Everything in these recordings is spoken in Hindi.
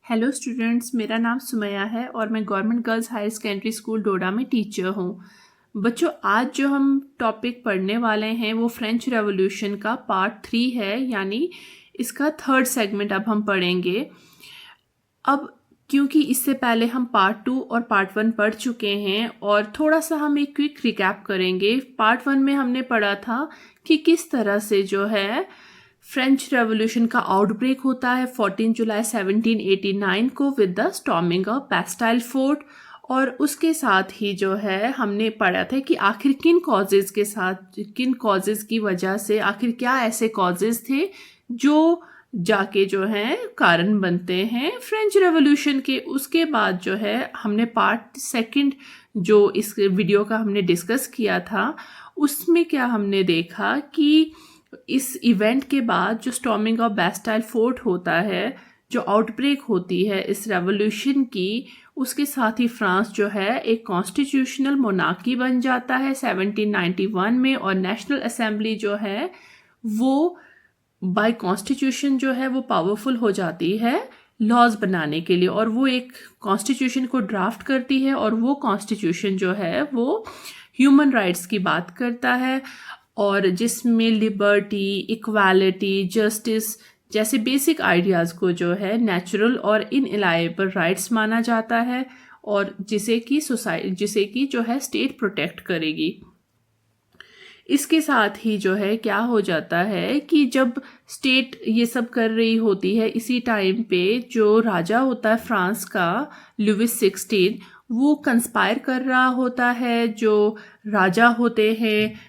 हेलो स्टूडेंट्स, मेरा नाम सुमैया है और मैं government girls higher secondary school Doda में टीचर हूँ। बच्चों, आज जो हम टॉपिक पढ़ने वाले हैं वो फ्रेंच रेवोल्यूशन का पार्ट 3 है, यानी इसका थर्ड सेगमेंट अब हम पढ़ेंगे। अब क्योंकि इससे पहले हम पार्ट 2 और पार्ट 1 पढ़ चुके हैं और थोड़ा सा हम एक क्विक रिकैप करेंगे। पार्ट 1 में हमने पढ़ा था कि किस तरह से जो है फ्रेंच रेवोल्यूशन का आउटब्रेक होता है 14 जुलाई 1789 को with the storming of Bastille fort, और उसके साथ ही जो है हमने पढ़ा था कि आखिर किन कॉजेज़ की वजह से, आखिर क्या ऐसे कॉजेज़ थे जो जाके जो है कारण बनते हैं फ्रेंच रेवोल्यूशन के। उसके बाद जो है हमने पार्ट सेकंड जो इस वीडियो का हमने डिस्कस किया था, उसमें क्या हमने देखा कि इस इवेंट के बाद जो स्टॉर्मिंग ऑफ बैस्टाइल फोर्ट होता है, जो आउटब्रेक होती है इस रेवोल्यूशन की, उसके साथ ही फ्रांस जो है एक कॉन्स्टिट्यूशनल मोनार्की बन जाता है 1791 में, और नेशनल असेंबली जो है वो बाय कॉन्स्टिट्यूशन जो है वो पावरफुल हो जाती है लॉज बनाने के लिए, और वो एक कॉन्स्टिट्यूशन को ड्राफ्ट करती है, और वो कॉन्स्टिट्यूशन जो है वो ह्यूमन राइट्स की बात करता है, और जिसमें लिबर्टी, इक्वालिटी, जस्टिस जैसे बेसिक आइडियाज़ को जो है नेचुरल और इनएलाइएबल राइट्स माना जाता है, और जिसे कि जो है स्टेट प्रोटेक्ट करेगी। इसके साथ ही जो है क्या हो जाता है कि जब स्टेट ये सब कर रही होती है, इसी टाइम पे जो राजा होता है फ्रांस का, लुइस 16, वो कंस्पायर कर रहा होता है। जो राजा होते हैं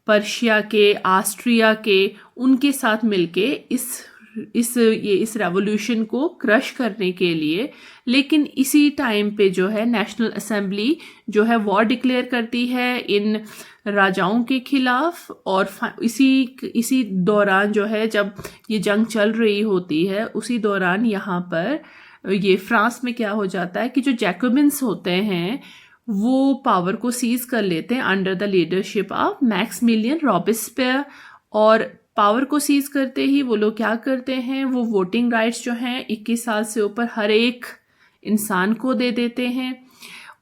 पर्शिया के, ऑस्ट्रिया के, उनके साथ मिलके इस रेवोल्यूशन को क्रश करने के लिए। लेकिन इसी टाइम पे जो है नेशनल असेंबली जो है वॉर डिक्लेयर करती है इन राजाओं के खिलाफ, और इसी दौरान जो है जब ये जंग चल रही होती है, उसी दौरान यहाँ पर ये फ्रांस में क्या हो जाता है कि जो जैकोबिन्स होते हैं वो पावर को सीज कर लेते हैं under the leadership of Maximilien Robespierre, और पावर को सीज करते ही वो लोग क्या करते हैं, वो वोटिंग राइट्स जो हैं 21 साल से ऊपर हर एक इंसान को दे देते हैं।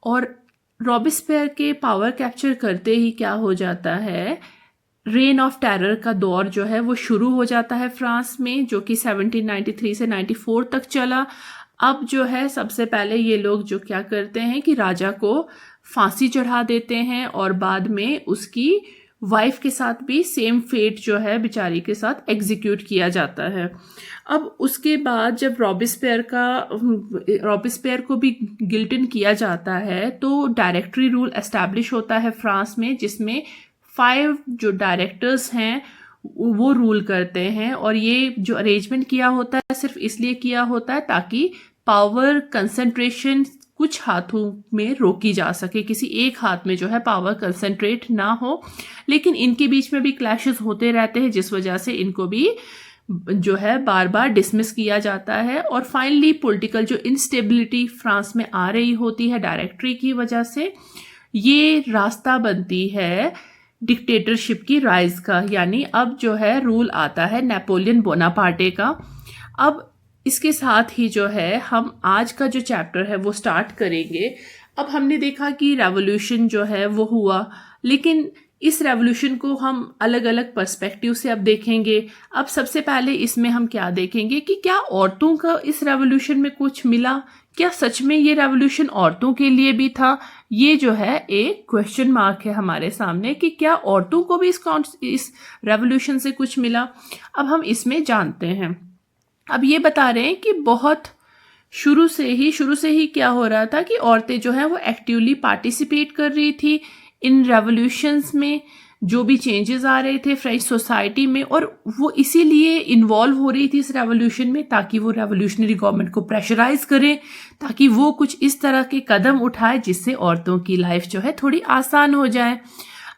और रॉबिस्पेयर के पावर कैप्चर करते ही क्या हो जाता है, रेन ऑफ टेरर का दौर जो है वो शुरू हो जाता है फ्रांस में, जो कि 1793 से 94 तक चला। अब जो है सबसे पहले ये लोग जो क्या करते हैं कि राजा को फांसी चढ़ा देते हैं, और बाद में उसकी वाइफ के साथ भी सेम फेट जो है बेचारी के साथ एग्जीक्यूट किया जाता है। अब उसके बाद जब रॉबिस्पेयर को भी गिल्टन किया जाता है, तो डायरेक्टरी रूल एस्टैब्लिश होता है फ्रांस में, जिसमें 5 जो डायरेक्टर्स हैं वो रूल करते हैं। और ये जो अरेंजमेंट किया होता है सिर्फ इसलिए किया होता है ताकि पावर कंसंट्रेशन कुछ हाथों में रोकी जा सके, किसी एक हाथ में जो है पावर कंसंट्रेट ना हो। लेकिन इनके बीच में भी क्लैशेस होते रहते हैं, जिस वजह से इनको भी जो है बार बार डिसमिस किया जाता है। और फाइनली पॉलिटिकल जो इंस्टेबिलिटी फ्रांस में आ रही होती है डायरेक्टरी की वजह से, ये रास्ता बनती है डिक्टेटरशिप की राइज का, यानी अब जो है रूल आता है नेपोलियन बोनापार्टे का। अब इसके साथ ही जो है हम आज का जो चैप्टर है वो स्टार्ट करेंगे। अब हमने देखा कि रेवोल्यूशन जो है वो हुआ, लेकिन इस रेवोल्यूशन को हम अलग अलग पर्सपेक्टिव से अब देखेंगे। अब सबसे पहले इसमें हम क्या देखेंगे कि क्या औरतों का इस रेवोल्यूशन में कुछ मिला, क्या सच में ये रेवोल्यूशन औरतों के लिए भी था। ये जो है एक क्वेश्चन मार्क है हमारे सामने कि क्या औरतों को भी इस रेवोल्यूशन से कुछ मिला। अब हम इसमें जानते हैं। अब ये बता रहे हैं कि बहुत शुरू से ही क्या हो रहा था कि औरतें जो हैं वो एक्टिवली पार्टिसिपेट कर रही थी इन रेवोल्यूशंस में, जो भी चेंजेस आ रहे थे फ्रेंच सोसाइटी में, और वो इसीलिए इन्वॉल्व हो रही थी इस रेवोल्यूशन में ताकि वो रेवोल्यूशनरी गवर्नमेंट को प्रेशराइज करे, ताकि वो कुछ इस तरह के कदम उठाए जिससे औरतों की लाइफ जो है थोड़ी आसान हो जाए।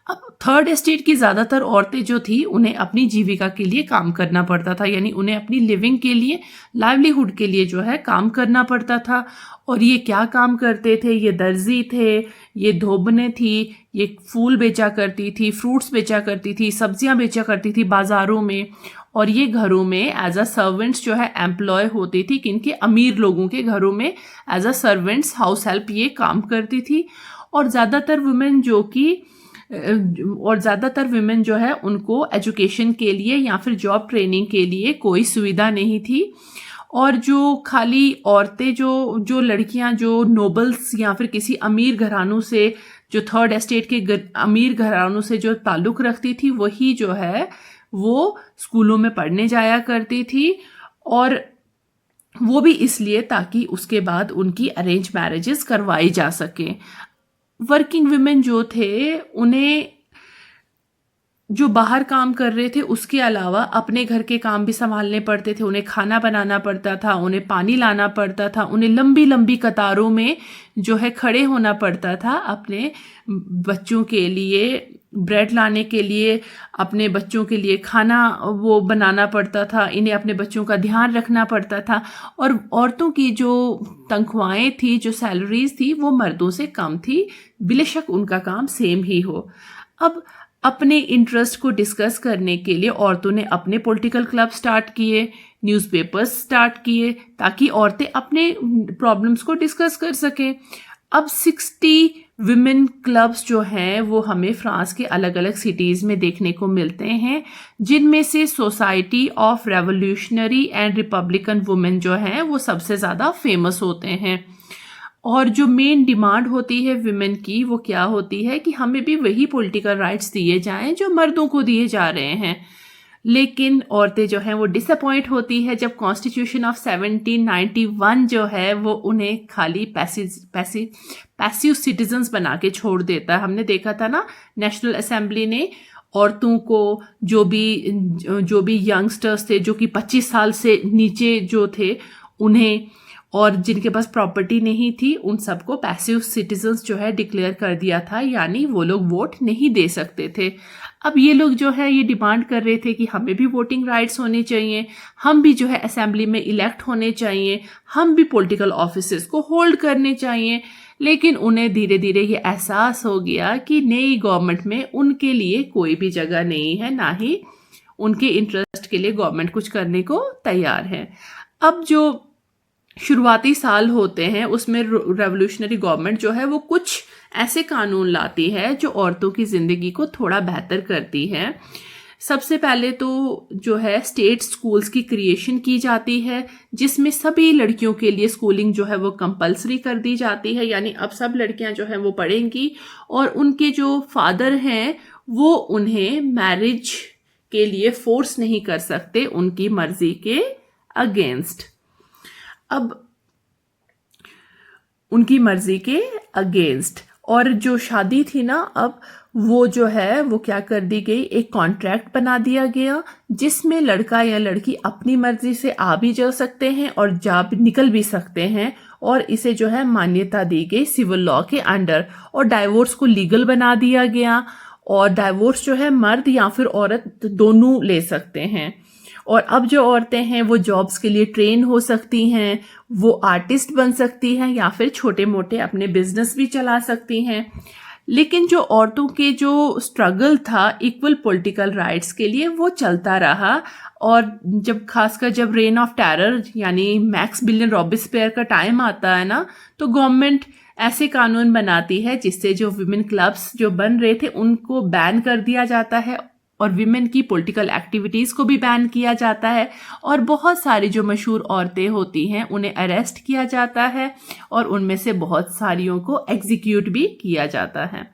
अब थर्ड एस्टेट की ज़्यादातर औरतें जो थी उन्हें अपनी जीविका के लिए काम करना पड़ता था, यानी उन्हें अपनी लिविंग के लिए, लाइवलीहुड के लिए जो है काम करना पड़ता था। और ये क्या काम करते थे? ये दर्जी थे, ये धोबने थी, ये फूल बेचा करती थी, फ्रूट्स बेचा करती थी, सब्जियां बेचा करती थी बाज़ारों में। और ये घरों में एज अ सर्वेंट्स जो है एम्प्लॉय होती थी, किनके? अमीर लोगों के घरों में as a servants, house help ये काम करती थी। और ज़्यादातर वुमेन जो है उनको एजुकेशन के लिए या फिर जॉब ट्रेनिंग के लिए कोई सुविधा नहीं थी। और जो खाली औरतें जो लड़कियां जो नोबल्स या फिर किसी अमीर घरानों से, जो थर्ड एस्टेट के अमीर घरानों से जो ताल्लुक़ रखती थी, वही जो है वो स्कूलों में पढ़ने जाया करती थी। और वो भी इसलिए ताकि उसके बाद उनकी अरेंज मैरिजेस करवाई जा सके। वर्किंग वुमेन जो थे उन्हें जो बाहर काम कर रहे थे उसके अलावा अपने घर के काम भी संभालने पड़ते थे। उन्हें खाना बनाना पड़ता था, उन्हें पानी लाना पड़ता था, उन्हें लंबी लंबी कतारों में जो है खड़े होना पड़ता था अपने बच्चों के लिए, ब्रेड लाने के लिए, अपने बच्चों के लिए खाना वो बनाना पड़ता था, इन्हें अपने बच्चों का ध्यान रखना पड़ता था। और औरतों की जो तनख्वाहें थी, जो सैलरीज थी, वो मर्दों से कम थी, बेशक उनका काम सेम ही हो। अब अपने इंटरेस्ट को डिस्कस करने के लिए औरतों ने अपने पॉलिटिकल क्लब स्टार्ट किए, न्यूज़पेपर्स स्टार्ट किए, ताकि औरतें अपने प्रॉब्लम्स को डिस्कस कर सकें। अब 60 विमेन क्लब्स जो हैं वो हमें फ्रांस के अलग अलग सिटीज़ में देखने को मिलते हैं, जिनमें से society of revolutionary and Republican women जो हैं वो सबसे ज़्यादा फेमस होते हैं। और जो मेन डिमांड होती है विमेन की वो क्या होती है कि हमें भी वही पॉलिटिकल राइट्स दिए जाएं जो मर्दों को दिए जा रहे हैं। लेकिन औरतें जो हैं वो डिसअपॉइंट होती है जब कॉन्स्टिट्यूशन ऑफ 1791 जो है वो उन्हें खाली पैसिव सिटीजन्स बना के छोड़ देता है। हमने देखा था ना, नेशनल असेंबली ने औरतों को, जो भी यंगस्टर्स थे जो कि 25 साल से नीचे जो थे उन्हें, और जिनके पास प्रॉपर्टी नहीं थी, उन सबको पैसिव सिटीजन्स जो है डिक्लेयर कर दिया था, यानी वो लोग वोट नहीं दे सकते थे। अब ये लोग जो है ये डिमांड कर रहे थे कि हमें भी वोटिंग राइट्स होने चाहिए, हम भी जो है असेंबली में इलेक्ट होने चाहिए, हम भी पॉलिटिकल ऑफिसेस को होल्ड करने चाहिए। लेकिन उन्हें धीरे धीरे ये एहसास हो गया कि नई गवर्नमेंट में उनके लिए कोई भी जगह नहीं है, ना ही उनके इंटरेस्ट के लिए गवर्नमेंट कुछ करने को तैयार है। अब जो शुरुआती साल होते हैं उसमें रेवोल्यूशनरी गवर्नमेंट जो है वो कुछ ऐसे कानून लाती है जो औरतों की ज़िंदगी को थोड़ा बेहतर करती है। सबसे पहले तो जो है स्टेट स्कूल्स की क्रिएशन की जाती है, जिसमें सभी लड़कियों के लिए स्कूलिंग जो है वो कंपलसरी कर दी जाती है, यानी अब सब लड़कियां जो हैं वो पढ़ेंगी। और उनके जो फादर हैं वो उन्हें मैरिज के लिए फोर्स नहीं कर सकते उनकी मर्जी के अगेंस्ट। अब उनकी मर्जी के अगेंस्ट, और जो शादी थी ना, अब वो जो है वो क्या कर दी गई, एक कॉन्ट्रैक्ट बना दिया गया जिसमें लड़का या लड़की अपनी मर्जी से आ भी जा सकते हैं और निकल भी सकते हैं, और इसे जो है मान्यता दी गई सिविल लॉ के अंडर। और डाइवोर्स को लीगल बना दिया गया, और डाइवोर्स जो है मर्द या फिर औरत दोनों ले सकते हैं। और अब जो औरतें हैं वो जॉब्स के लिए ट्रेन हो सकती हैं, वो आर्टिस्ट बन सकती हैं या फिर छोटे मोटे अपने बिजनेस भी चला सकती हैं। लेकिन जो औरतों के जो स्ट्रगल था इक्वल पॉलिटिकल राइट्स के लिए वो चलता रहा। और खासकर जब रेन ऑफ टेरर यानी मैक्सिमिलियन रॉबेस्पियर का टाइम आता है ना, तो गवर्नमेंट ऐसे कानून बनाती है जिससे जो विमेन क्लब्स जो बन रहे थे उनको बैन कर दिया जाता है, और विमेन की पॉलिटिकल एक्टिविटीज़ को भी बैन किया जाता है। और बहुत सारी जो मशहूर औरतें होती हैं उन्हें अरेस्ट किया जाता है, और उनमें से बहुत सारियों को एग्जीक्यूट भी किया जाता है।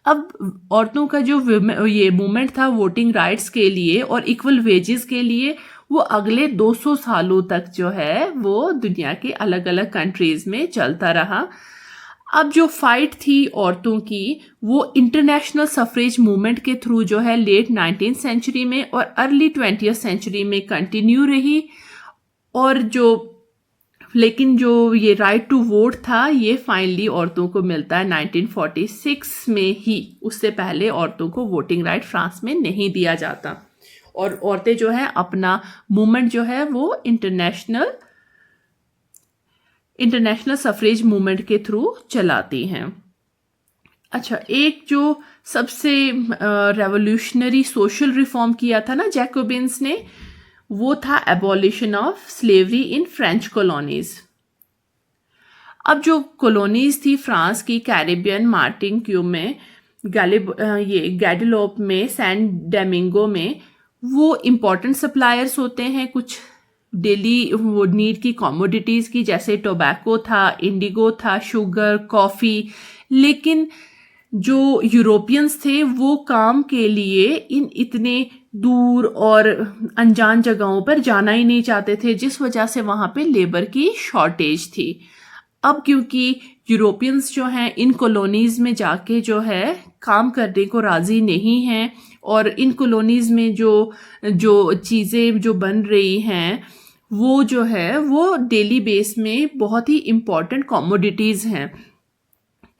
अब औरतों का जो ये मूवमेंट था वोटिंग राइट्स के लिए और इक्वल वेजेस के लिए, वो अगले 200 सालों तक जो है वो दुनिया के अलग अलग कंट्रीज़ में चलता रहा। अब जो फाइट थी औरतों की वो इंटरनेशनल सफरेज मूवमेंट के थ्रू जो है लेट 19th सेंचुरी में और अर्ली 20th सेंचुरी में कंटिन्यू रही। और जो लेकिन जो ये राइट टू वोट था ये फाइनली औरतों को मिलता है 1946 में ही। उससे पहले औरतों को वोटिंग राइट फ्रांस में नहीं दिया जाता, और औरतें जो है अपना मूवमेंट जो है वो इंटरनेशनल सफरेज मूवमेंट के थ्रू चलाती हैं। अच्छा, एक जो सबसे रेवोल्यूशनरी सोशल रिफॉर्म किया था ना जैकोबिन्स ने, वो था abolition of slavery in French colonies. अब जो कॉलोनीज थी फ्रांस की, कैरिबियन, मार्टिन क्यूब में, गैडेलोप में, सैन डोमिंगो में, वो इम्पोर्टेंट सप्लायर्स होते हैं कुछ डेली वो नीड की कमोडिटीज़ की, जैसे टोबैको था, इंडिगो था, शुगर, कॉफ़ी। लेकिन जो यूरोपियंस थे वो काम के लिए इन इतने दूर और अनजान जगहों पर जाना ही नहीं चाहते थे, जिस वजह से वहाँ पे लेबर की शॉर्टेज थी। अब क्योंकि यूरोपियंस जो हैं इन कॉलोनीज में जाके जो है काम करने को राज़ी नहीं हैं, और इन कॉलोनीज में जो जो चीज़ें जो बन रही हैं वो जो है वो डेली बेस में बहुत ही इम्पॉर्टेंट कमोडिटीज़ हैं।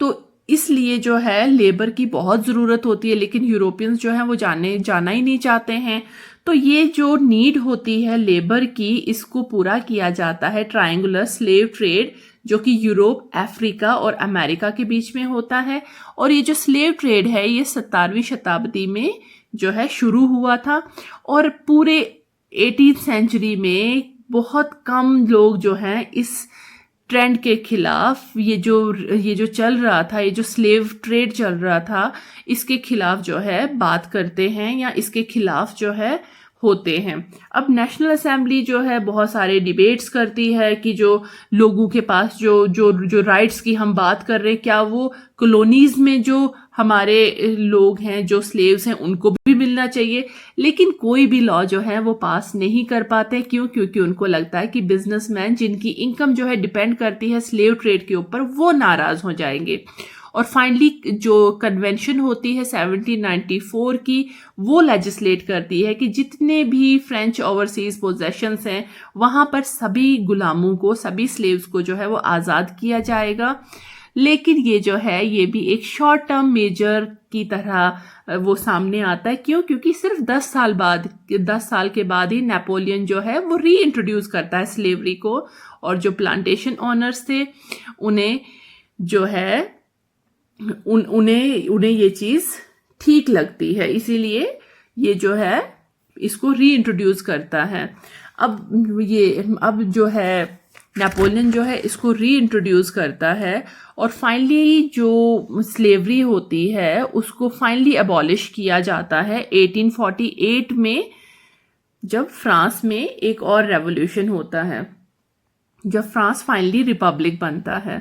तो इसलिए जो है लेबर की बहुत ज़रूरत होती है, लेकिन यूरोपियंस जो हैं वो जाना ही नहीं चाहते हैं। तो ये जो नीड होती है लेबर की, इसको पूरा किया जाता है ट्रायंगुलर स्लेव ट्रेड, जो कि यूरोप, अफ्रीका और अमेरिका के बीच में होता है। और ये जो स्लेव ट्रेड है ये 17वीं शताब्दी में जो है शुरू हुआ था, और पूरे 18th सेंचुरी में बहुत कम लोग जो हैं इस ट्रेंड के खिलाफ, ये जो चल रहा था, ये जो स्लेव ट्रेड चल रहा था, इसके खिलाफ जो है बात करते हैं या इसके खिलाफ जो है होते हैं। अब नेशनल असेंबली जो है बहुत सारे डिबेट्स करती है कि जो लोगों के पास जो राइट्स की हम बात कर रहे हैं, क्या वो कॉलोनीज में जो हमारे लोग हैं जो स्लेव्स हैं उनको भी मिलना चाहिए। लेकिन कोई भी लॉ जो है वो पास नहीं कर पाते। क्योंकि उनको लगता है कि बिजनेसमैन जिनकी इनकम जो है डिपेंड करती है स्लेव ट्रेड के ऊपर, वो नाराज हो जाएंगे। और फाइनली जो कन्वेंशन होती है 1794 की, वो लेजिस्लेट करती है कि जितने भी फ्रेंच ओवरसीज पोजेशंस हैं वहाँ पर सभी गुलामों को, सभी स्लेव्स को जो है वो आज़ाद किया जाएगा। लेकिन ये जो है ये भी एक शॉर्ट टर्म मेजर की तरह वो सामने आता है। क्योंकि सिर्फ 10 साल के बाद ही नेपोलियन जो है वो री इंट्रोड्यूस करता है स्लेवरी को, और जो प्लांटेशन ओनर्स थे उन्हें जो है उन्हें ये चीज़ ठीक लगती है, इसीलिए ये जो है इसको री इंट्रोड्यूस करता है। अब जो है नेपोलियन जो है इसको री इंट्रोड्यूस करता है, और फाइनली जो स्लेवरी होती है उसको फाइनली अबॉलिश किया जाता है 1848 में, जब फ्रांस में एक और रेवोल्यूशन होता है, जब फ्रांस फाइनली रिपब्लिक बनता है।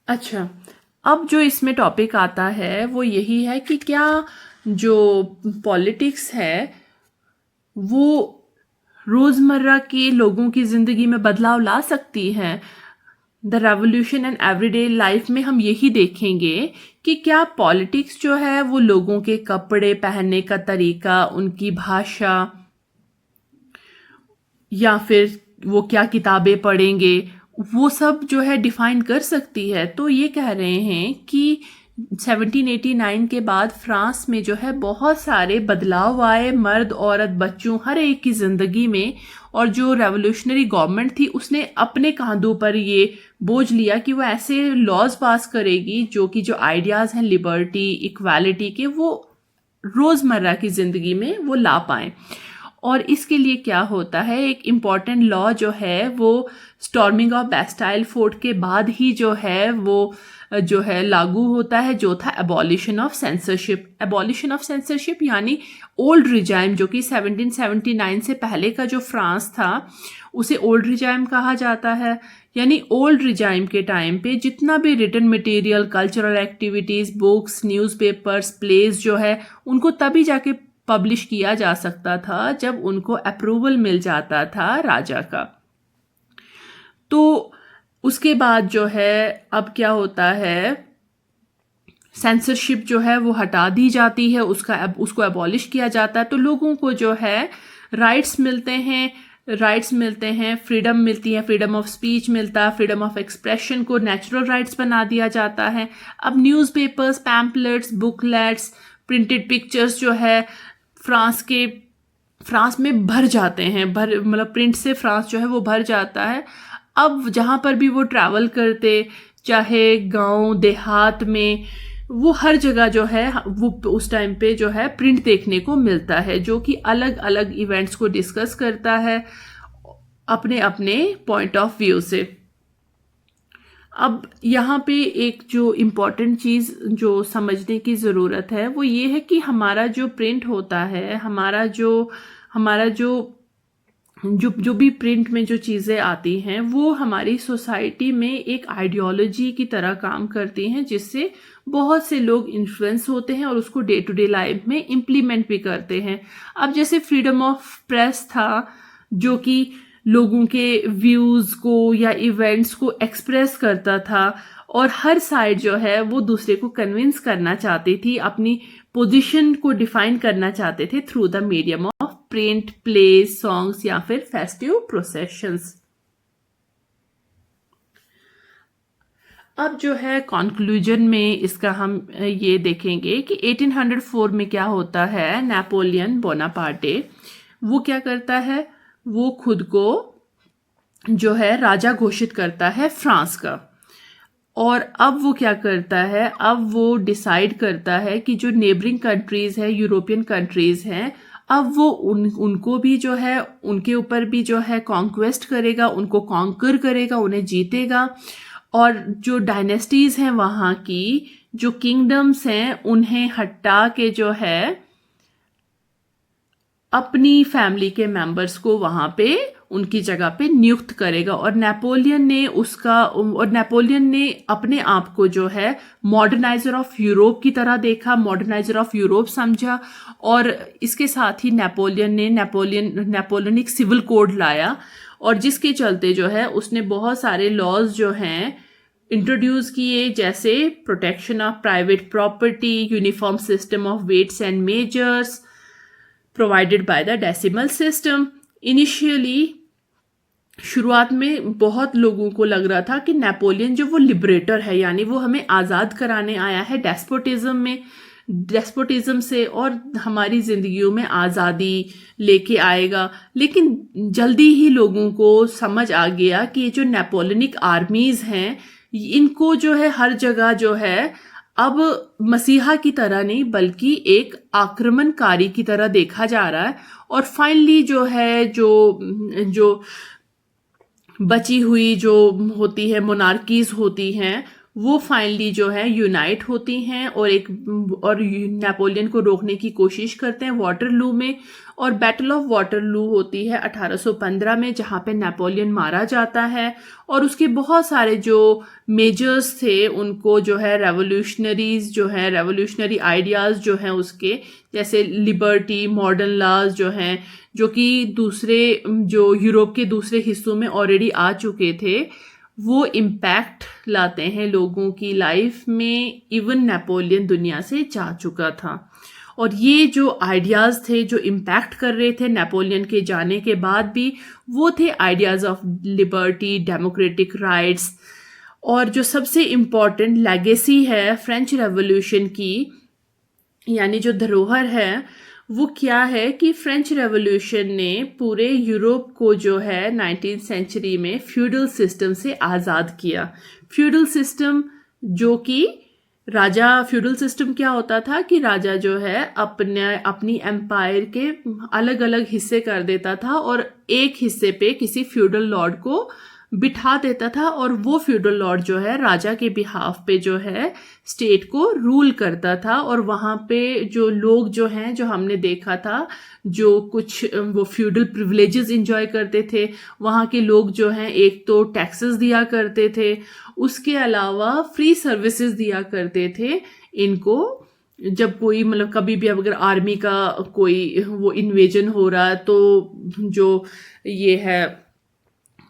अच्छा, अब जो इसमें टॉपिक आता है वो यही है कि क्या जो पॉलिटिक्स है वो रोज़मर्रा के लोगों की ज़िंदगी में बदलाव ला सकती है। The revolution and everyday life में हम यही देखेंगे कि क्या पॉलिटिक्स जो है वो लोगों के कपड़े पहनने का तरीका, उनकी भाषा, या फिर वो क्या किताबें पढ़ेंगे, वो सब जो है डिफाइन कर सकती है। तो ये कह रहे हैं कि 1789 के बाद फ्रांस में जो है बहुत सारे बदलाव आए, मर्द, औरत, बच्चों, हर एक की ज़िंदगी में। और जो रेवोल्यूशनरी गवर्नमेंट थी उसने अपने कांधों पर ये बोझ लिया कि वो ऐसे लॉज पास करेगी जो कि जो आइडियाज़ हैं लिबर्टी, इक्वालिटी के, वो रोज़मर्रा की ज़िंदगी में वो ला पाएँ। और इसके लिए क्या होता है, एक इम्पॉर्टेंट लॉ जो है वो स्टॉर्मिंग ऑफ बैस्टाइल फोर्ट के बाद ही जो है वो जो है लागू होता है, जो था abolition of censorship. Abolition of censorship यानी ओल्ड रिजाइम, जो कि 1779 से पहले का जो फ्रांस था उसे ओल्ड रिजाइम कहा जाता है। यानी ओल्ड रिजाइम के टाइम पे जितना भी written material, cultural activities, books, newspapers, place जो है उनको तभी जाके पब्लिश किया जा सकता था जब उनको अप्रूवल मिल जाता था राजा का। तो उसके बाद जो है अब क्या होता है सेंसरशिप जो है वो हटा दी जाती है, उसको अबॉलिश किया जाता है। तो लोगों को जो है राइट्स मिलते हैं, फ्रीडम मिलती है, फ्रीडम ऑफ स्पीच मिलता है, फ्रीडम ऑफ एक्सप्रेशन को नेचुरल राइट्स बना दिया जाता है। अब newspapers, pamphlets, booklets, printed pictures जो है फ्रांस में भर जाते हैं, मतलब प्रिंट से फ्रांस जो है वो भर जाता है। अब जहाँ पर भी वो ट्रैवल करते, चाहे गांव देहात में, वो हर जगह जो है वो उस टाइम पे जो है प्रिंट देखने को मिलता है, जो कि अलग अलग इवेंट्स को डिस्कस करता है अपने अपने पॉइंट ऑफ व्यू से। अब यहाँ पे एक जो इम्पॉर्टेंट चीज़ जो समझने की ज़रूरत है वो ये है कि हमारा जो प्रिंट होता है, हमारा जो भी प्रिंट में जो चीज़ें आती हैं वो हमारी सोसाइटी में एक आइडियोलॉजी की तरह काम करती हैं, जिससे बहुत से लोग इन्फ्लुएंस होते हैं और उसको डे टू डे लाइफ में इम्प्लीमेंट भी करते हैं। अब जैसे फ्रीडम ऑफ प्रेस था, जो कि लोगों के व्यूज़ को या इवेंट्स को एक्सप्रेस करता था, और हर साइड जो है वो दूसरे को कन्विंस करना चाहती थी, अपनी पोजीशन को डिफाइन करना चाहते थे through the medium of print, plays, songs या फिर फेस्टिव प्रोसेशंस। अब जो है कंक्लूजन में इसका हम ये देखेंगे कि 1804 में क्या होता है। नेपोलियन बोनापार्टे वो क्या करता है, वो खुद को जो है राजा घोषित करता है फ्रांस का। और अब वो क्या करता है, अब वो डिसाइड करता है कि जो नेबरिंग कंट्रीज है, यूरोपियन कंट्रीज हैं, अब वो उनको भी जो है, उनके ऊपर भी जो है कॉन्क्वेस्ट करेगा, उनको कॉन्कर करेगा, उन्हें जीतेगा। और जो डायनेस्टीज हैं वहाँ की, जो किंगडम्स हैं, उन्हें हटा के जो है अपनी फैमिली के मेंबर्स को वहाँ पे उनकी जगह पे नियुक्त करेगा। और नेपोलियन ने अपने आप को जो है मॉडर्नाइजर ऑफ यूरोप की तरह देखा, मॉडर्नाइजर ऑफ यूरोप समझा। और इसके साथ ही नेपोलियनिक सिविल कोड लाया, और जिसके चलते जो है उसने बहुत सारे लॉज जो हैं इंट्रोड्यूस किए, जैसे protection of private property, uniform system of weights and measures provided by the decimal system. Initially शुरुआत में बहुत लोगों को लग रहा था कि नेपोलियन जो वो लिबरेटर है, यानी वो हमें आज़ाद कराने आया है डेस्पोटिज्म से और हमारी जिंदगियों में आज़ादी लेके आएगा। लेकिन जल्दी ही लोगों को समझ आ गया कि ये जो नेपोलियनिक आर्मीज हैं, इनको जो है हर जगह जो है अब मसीहा की तरह नहीं बल्कि एक आक्रमणकारी की तरह देखा जा रहा है। और फाइनली जो है जो बची हुई जो होती है मोनार्कीज होती हैं, वो फाइनली जो है यूनाइट होती हैं और नेपोलियन को रोकने की कोशिश करते हैं वाटरलू में। और बैटल ऑफ वाटरलू होती है 1815 में, जहाँ पे नेपोलियन मारा जाता है। और उसके बहुत सारे जो मेजर्स थे, उनको जो है रेवोल्यूशनरी आइडियाज जो हैं उसके, जैसे लिबर्टी, मॉडर्न लॉज जो हैं, जो कि जो यूरोप के दूसरे हिस्सों में ऑलरेडी आ चुके थे, वो इम्पैक्ट लाते हैं लोगों की लाइफ में। इवन नेपोलियन दुनिया से जा चुका था, और ये जो आइडियाज़ थे जो इम्पैक्ट कर रहे थे नेपोलियन के जाने के बाद भी, वो थे ideas of liberty, democratic rights. और जो सबसे इम्पॉर्टेंट लेगेसी है फ्रेंच रेवोल्यूशन की, यानी जो धरोहर है, वो क्या है कि फ्रेंच रेवोल्यूशन ने पूरे यूरोप को जो है 19th सेंचुरी में फ्यूडल सिस्टम से आज़ाद किया। फ्यूडल सिस्टम फ्यूडल सिस्टम क्या होता था कि राजा जो है अपनी एम्पायर के अलग अलग हिस्से कर देता था और एक हिस्से पे किसी फ्यूडल लॉर्ड को बिठा देता था, और वो फ्यूडल लॉर्ड जो है राजा के बिहाफ पे जो है स्टेट को रूल करता था। और वहाँ पे जो लोग जो हैं, जो हमने देखा था, जो कुछ वो फ्यूडल प्रिविलेजेस इंजॉय करते थे, वहाँ के लोग जो हैं एक तो टैक्सेस दिया करते थे, उसके अलावा फ्री सर्विसेज दिया करते थे इनको। जब कोई मतलब कभी भी अगर आर्मी का कोई वो इन्वेजन हो रहा है, तो जो ये है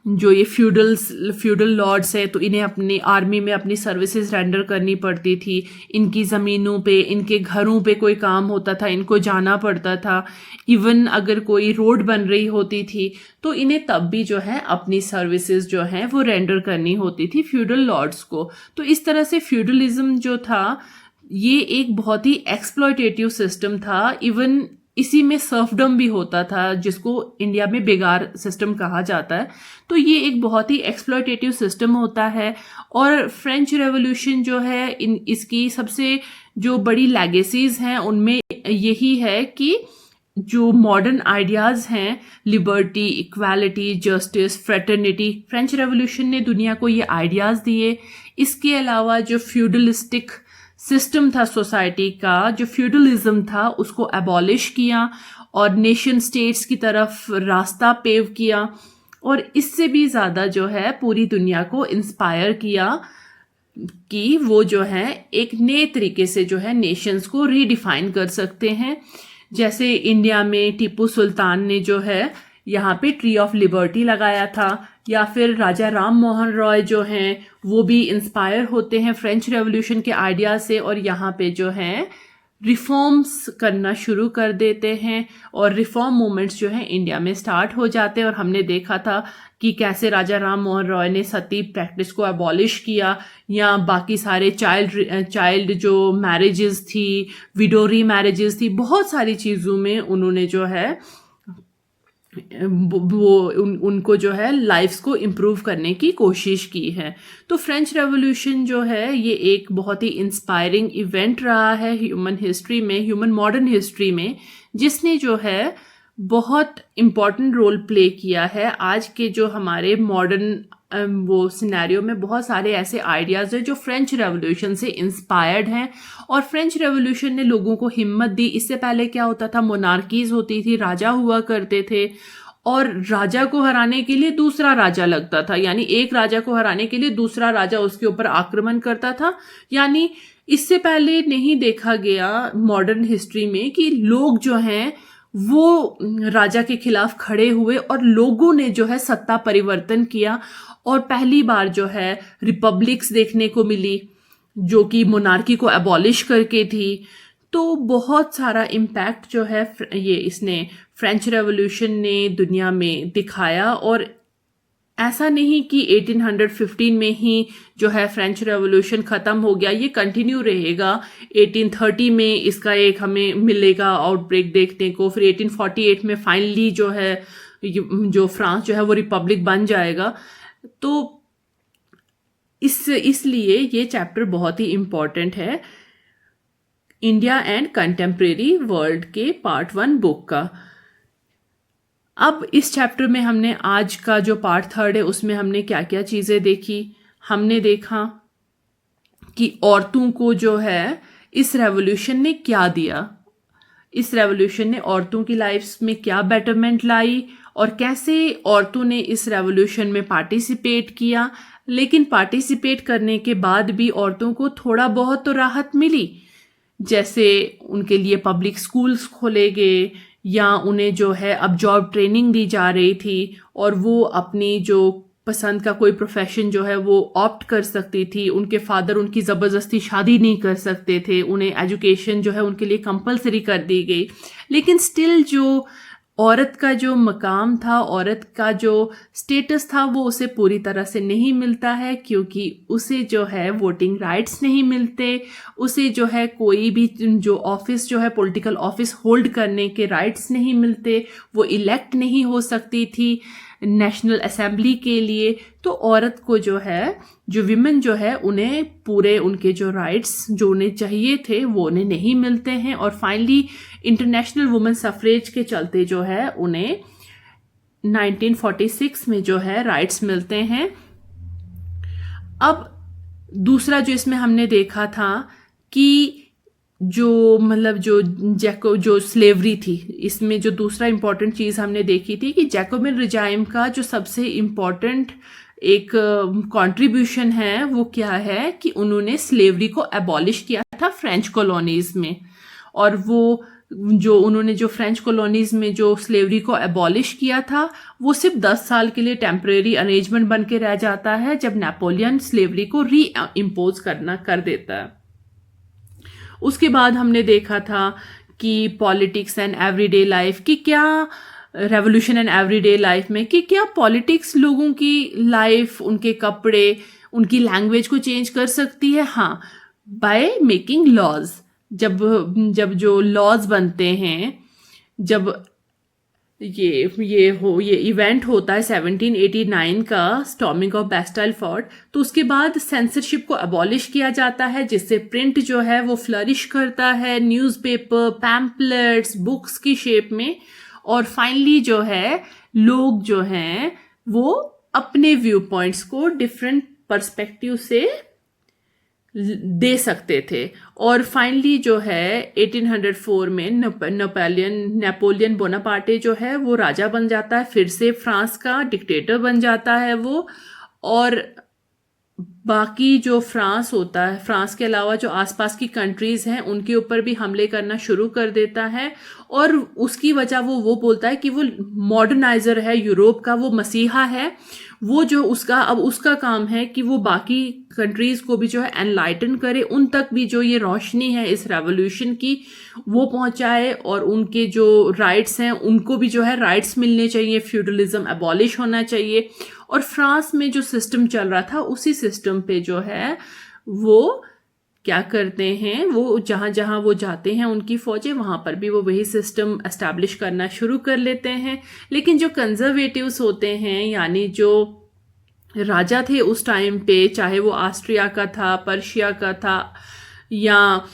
जो ये फ्यूडल लॉर्ड्स है, तो इन्हें अपनी आर्मी में अपनी सर्विसेज रेंडर करनी पड़ती थी। इनकी ज़मीनों पे, इनके घरों पे कोई काम होता था, इनको जाना पड़ता था। इवन अगर कोई रोड बन रही होती थी तो इन्हें तब भी जो है अपनी सर्विसेज जो हैं वो रेंडर करनी होती थी फ्यूडल लॉर्ड्स को। तो इस तरह से फ्यूडलिज्म जो था ये एक बहुत ही एक्सप्लॉयटेटिव सिस्टम था। इवन इसी में सर्फडम भी होता था, जिसको इंडिया में बेगार सिस्टम कहा जाता है। तो ये एक बहुत ही एक्सप्लॉयटेटिव सिस्टम होता है। और फ्रेंच रेवोल्यूशन जो है इसकी सबसे जो बड़ी लेगेसीज हैं उनमें यही है कि जो मॉडर्न आइडियाज़ हैं, liberty, equality, justice, fraternity, French revolution ने दुनिया को ये आइडियाज़ दिए। इसके अलावा जो फ्यूडलिस्टिक सिस्टम था सोसाइटी का, जो फ्यूडलिज्म था, उसको एबॉलिश किया और नेशन स्टेट्स की तरफ रास्ता पेव किया। और इससे भी ज़्यादा जो है पूरी दुनिया को इंस्पायर किया कि वो जो है एक नए तरीके से जो है नेशंस को रीडिफाइन कर सकते हैं। जैसे इंडिया में टीपू सुल्तान ने जो है यहाँ पे ट्री ऑफ लिबर्टी लगाया था, या फिर राजा राम मोहन रॉय जो हैं वो भी इंस्पायर होते हैं फ्रेंच रेवोल्यूशन के आइडिया से और यहाँ पे जो है रिफॉर्म्स करना शुरू कर देते हैं और रिफॉर्म मूवमेंट्स जो हैं इंडिया में स्टार्ट हो जाते हैं। और हमने देखा था कि कैसे राजा राम मोहन रॉय ने सती प्रैक्टिस को अबॉलिश किया, या बाकी सारे चाइल्ड जो मैरिजेस थी, विडोरी मैरिजेस थी, बहुत सारी चीज़ों में उन्होंने जो है उनको जो है लाइफ्स को इम्प्रूव करने की कोशिश की है। तो फ्रेंच रेवोल्यूशन जो है ये एक बहुत ही इंस्पायरिंग इवेंट रहा है ह्यूमन हिस्ट्री में, ह्यूमन मॉडर्न हिस्ट्री में, जिसने जो है बहुत इम्पॉर्टेंट रोल प्ले किया है। आज के जो हमारे मॉडर्न वो सिनेरियो में बहुत सारे ऐसे आइडियाज़ हैं जो फ्रेंच रेवोल्यूशन से इंस्पायर्ड हैं। और फ्रेंच रेवोल्यूशन ने लोगों को हिम्मत दी। इससे पहले क्या होता था, मोनार्कीज होती थी, राजा हुआ करते थे और राजा को हराने के लिए दूसरा राजा लगता था, यानी एक राजा को हराने के लिए दूसरा राजा उसके ऊपर आक्रमण करता था। यानी इससे पहले नहीं देखा गया मॉडर्न हिस्ट्री में कि लोग जो हैं वो राजा के खिलाफ खड़े हुए और लोगों ने जो है सत्ता परिवर्तन किया। और पहली बार जो है रिपब्लिक्स देखने को मिली जो कि मोनार्की को एबॉलिश करके थी। तो बहुत सारा इम्पैक्ट जो है ये इसने फ्रेंच रेवोल्यूशन ने दुनिया में दिखाया। और ऐसा नहीं कि 1815 में ही जो है फ्रेंच रेवोल्यूशन ख़त्म हो गया, ये कंटिन्यू रहेगा। 1830 में इसका एक हमें मिलेगा आउटब्रेक देखने को, फिर 1848 में फाइनली जो है जो फ्रांस जो है वो रिपब्लिक बन जाएगा। तो इसलिए ये चैप्टर बहुत ही इम्पॉर्टेंट है इंडिया एंड कंटेम्प्रेरी वर्ल्ड के पार्ट 1 बुक का। अब इस चैप्टर में हमने आज का जो पार्ट 3 है उसमें हमने क्या क्या चीज़ें देखी। हमने देखा कि औरतों को जो है इस रेवोल्यूशन ने क्या दिया, इस रेवोल्यूशन ने औरतों की लाइफ्स में क्या बेटरमेंट लाई और कैसे औरतों ने इस रेवोल्यूशन में पार्टिसिपेट किया। लेकिन पार्टिसिपेट करने के बाद भी औरतों को थोड़ा बहुत तो राहत मिली, जैसे उनके लिए पब्लिक स्कूल्स खोले गए या उन्हें जो है अब जॉब ट्रेनिंग दी जा रही थी और वो अपनी जो पसंद का कोई प्रोफेशन जो है वो ऑप्ट कर सकती थी। उनके फादर उनकी ज़बरदस्ती शादी नहीं कर सकते थे, उन्हें एजुकेशन जो है उनके लिए कंपलसरी कर दी गई। लेकिन स्टिल जो औरत का जो मकाम था, औरत का जो स्टेटस था, वो उसे पूरी तरह से नहीं मिलता है, क्योंकि उसे जो है वोटिंग राइट्स नहीं मिलते, उसे जो है कोई भी जो ऑफिस जो है पॉलिटिकल ऑफिस होल्ड करने के राइट्स नहीं मिलते, वो इलेक्ट नहीं हो सकती थी नेशनल असेंबली के लिए। तो औरत को जो है, जो विमेन जो है, उन्हें पूरे उनके जो राइट्स जो उन्हें चाहिए थे वो उन्हें नहीं मिलते हैं। और फाइनली इंटरनेशनल वुमेन सफरेज के चलते जो है उन्हें 1946 में जो है राइट्स मिलते हैं। अब दूसरा जो इसमें हमने देखा था कि जो मतलब जो स्लेवरी थी, इसमें जो दूसरा इम्पॉर्टेंट चीज़ हमने देखी थी कि जैकोबिन रिजाइम का जो सबसे इम्पॉर्टेंट एक कंट्रीब्यूशन है वो क्या है कि उन्होंने स्लेवरी को एबॉलिश किया था फ्रेंच कॉलोनीज में। और वो जो उन्होंने जो फ्रेंच कॉलोनीज में जो स्लेवरी को एबॉलिश किया था, वो सिर्फ 10 साल के लिए टेम्परेरी अरेंजमेंट बन के रह जाता है जब नेपोलियन स्लेवरी को री इम्पोज कर देता है। उसके बाद हमने देखा था कि पॉलिटिक्स एंड एवरीडे लाइफ की क्या, रेवोल्यूशन एंड एवरीडे लाइफ में कि क्या पॉलिटिक्स लोगों की लाइफ, उनके कपड़े, उनकी लैंग्वेज को चेंज कर सकती है। हाँ, बाय मेकिंग लॉज। जब जो लॉज बनते हैं, जब ये इवेंट होता है 1789 का स्टॉर्मिंग ऑफ बैस्टाइल फोर्ट, तो उसके बाद सेंसरशिप को अबॉलिश किया जाता है, जिससे प्रिंट जो है वो फ्लरिश करता है, न्यूज़पेपर, पैम्पलेट्स, बुक्स की शेप में। और फाइनली जो है लोग जो हैं वो अपने व्यू पॉइंट्स को डिफरेंट पर्सपेक्टिव से दे सकते थे। और फाइनली जो है 1804 में नेपोलियन बोनापार्टे जो है वो राजा बन जाता है, फिर से फ्रांस का डिक्टेटर बन जाता है वो। और बाकी जो फ्रांस होता है, फ्रांस के अलावा जो आसपास की कंट्रीज हैं उनके ऊपर भी हमले करना शुरू कर देता है। और उसकी वजह वो बोलता है कि वो मॉडर्नाइजर है, यूरोप का वो मसीहा है। वो जो उसका काम है कि वो बाकी कंट्रीज को भी जो है एनलाइटन करे, उन तक भी जो ये रोशनी है इस रेवोल्यूशन की वो पहुंचाए, और उनके जो राइट्स हैं उनको भी जो है राइट्स मिलने चाहिए, फ्यूडलिज्म एबॉलिश होना चाहिए। और फ्रांस में जो सिस्टम चल रहा था उसी सिस्टम पे जो है वो क्या करते हैं, वो जहाँ जहाँ वो जाते हैं उनकी फौजें, वहाँ पर भी वो वही सिस्टम एस्टैब्लिश करना शुरू कर लेते हैं। लेकिन जो कंजर्वेटिव्स होते हैं, यानी जो राजा थे उस टाइम पे, चाहे वो ऑस्ट्रिया का था, पर्शिया का था, या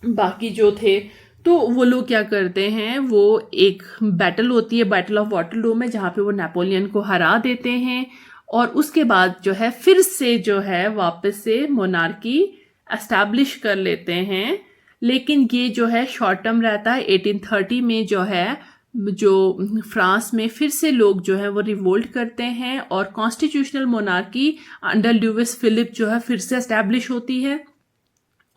बाकी जो थे, तो वो लोग क्या करते हैं, वो एक बैटल होती है, बैटल ऑफ वाटरलू में, जहाँ पे वो नेपोलियन को हरा देते हैं। और उसके बाद जो है फिर से जो है वापस से मोनार्की एस्टैब्लिश कर लेते हैं। लेकिन ये जो है शॉर्ट टर्म रहता है। 1830 में जो है जो फ्रांस में फिर से लोग जो है वो रिवोल्ट करते हैं और constitutional monarchy under Louis Philippe जो है फिर से एस्टैब्लिश होती है।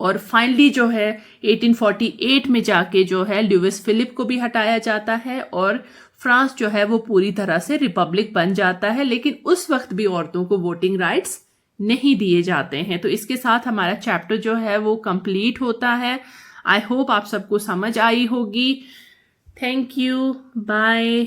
और फाइनली जो है 1848 में जाके जो है ल्यूइस फिलिप को भी हटाया जाता है और फ्रांस जो है वो पूरी तरह से रिपब्लिक बन जाता है। लेकिन उस वक्त भी औरतों को वोटिंग राइट्स नहीं दिए जाते हैं। तो इसके साथ हमारा चैप्टर जो है वो कंप्लीट होता है। आई होप आप सबको समझ आई होगी। Thank you, bye.